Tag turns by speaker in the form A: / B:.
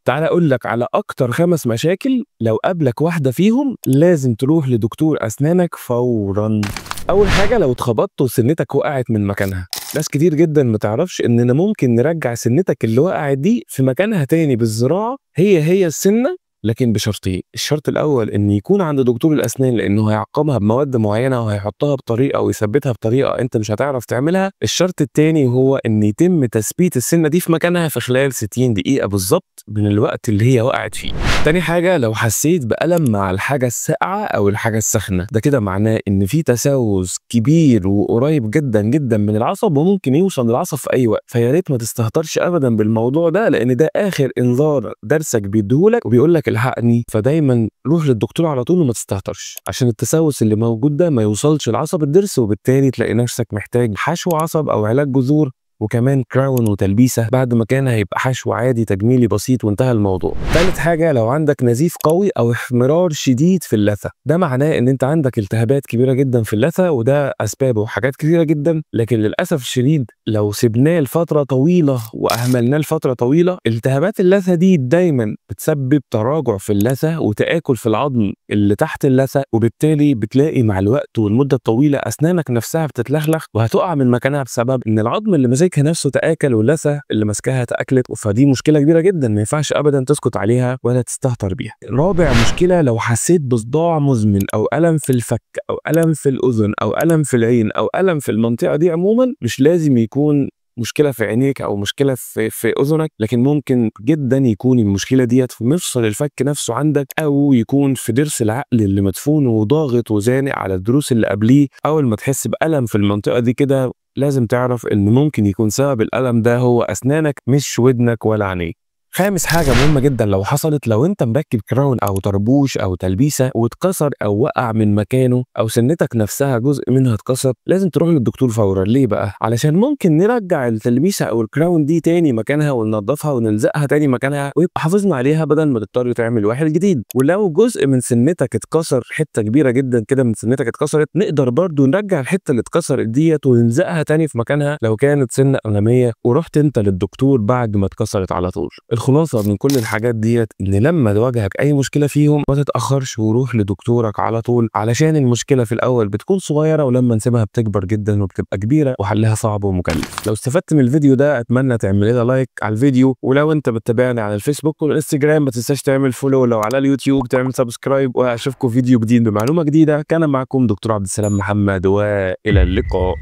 A: تعال اقول لك على اكتر 5 مشاكل لو قابلك واحده فيهم لازم تروح لدكتور اسنانك فورا. اول حاجه لو اتخبطت وسنتك وقعت من مكانها. ناس كتير جدا ما تعرفش اننا ممكن نرجع سنتك اللي وقعت دي في مكانها تاني بالزراعه، هي السنه، لكن بشرطين. الشرط الاول ان يكون عند دكتور الاسنان لانه هيعقمها بمواد معينه وهيحطها بطريقه ويثبتها بطريقه انت مش هتعرف تعملها. الشرط الثاني هو ان يتم تثبيت السنه دي في مكانها في خلال 60 دقيقه بالظبط من الوقت اللي هي وقعت فيه. تاني حاجه لو حسيت بالم مع الحاجه الساقعه او الحاجه السخنه، ده كده معناه ان في تسوس كبير وقريب جدا جدا من العصب وممكن يوصل للعصب في اي وقت. فيا ريت ما تستهترش ابدا بالموضوع ده، لان ده اخر انذار درسك بيديهولك وبيقول لك الحقني. فدايما روح للدكتور على طول وما تستهترش عشان التسوس اللي موجود ده ما يوصلش لعصب الضرس، وبالتالي تلاقي نفسك محتاج حشو عصب او علاج جذور وكمان كراون وتلبيسه بعد ما كان هيبقى حشو عادي تجميلي بسيط وانتهى الموضوع. ثالث حاجه لو عندك نزيف قوي او احمرار شديد في اللثه، ده معناه ان انت عندك التهابات كبيره جدا في اللثه، وده اسبابه حاجات كتيره جدا، لكن للاسف الشديد لو سبناه لفتره طويله واهملناه لفتره طويله، التهابات اللثه دي دايما بتسبب تراجع في اللثه وتآكل في العظم اللي تحت اللثه، وبالتالي بتلاقي مع الوقت والمده الطويله اسنانك نفسها بتتلخلخ وهتقع من مكانها بسبب ان العظم اللي ماسكها نفسه تآكل واللثه اللي ماسكاها تآكلت. فدي مشكله كبيره جدا ما ينفعش ابدا تسكت عليها ولا تستهتر بيها. رابع مشكله لو حسيت بصداع مزمن او الم في الفك او الم في الاذن او الم في العين او الم في المنطقه دي عموما، مش لازم يكون مشكله في عينيك او مشكله في اذنك، لكن ممكن جدا يكون المشكله ديت في مفصل الفك نفسه عندك، او يكون في ضرس العقل اللي مدفون وضاغط وزانق على الضروس اللي قبليه. اول ما تحس بالم في المنطقه دي كده لازم تعرف ان ممكن يكون سبب الالم ده هو اسنانك مش ودنك ولا عينيك. خامس حاجة مهمة جدا لو حصلت، لو انت مركب كراون او طربوش او تلبيسة واتكسر او وقع من مكانه او سنتك نفسها جزء منها اتكسر، لازم تروح للدكتور فورا. ليه بقى؟ علشان ممكن نرجع التلبيسة او الكراون دي تاني مكانها وننضفها ونلزقها تاني مكانها ويبقى حافظنا عليها بدل ما تضطر تعمل واحد جديد. ولو جزء من سنتك اتكسر، حتة كبيرة جدا كده من سنتك اتكسرت، نقدر برضو نرجع الحتة اللي اتكسرت ديت ونلزقها تاني في مكانها لو كانت سنة أمامية ورحت انت للدكتور بعد ما اتكسرت على طول. الخلاصه من كل الحاجات ديت ان لما تواجهك اي مشكله فيهم ما تتاخرش وروح لدكتورك على طول، علشان المشكله في الاول بتكون صغيره ولما نسيبها بتكبر جدا وبتبقى كبيره وحلها صعب ومكلف. لو استفدت من الفيديو ده اتمنى تعمل لنا لايك على الفيديو، ولو انت بتتابعني على الفيسبوك والانستجرام ما تنساش تعمل فولو، لو على اليوتيوب تعمل سبسكرايب، واشوفكم فيديو جديد بمعلومه جديده. كان معكم دكتور عبد السلام محمد والى اللقاء.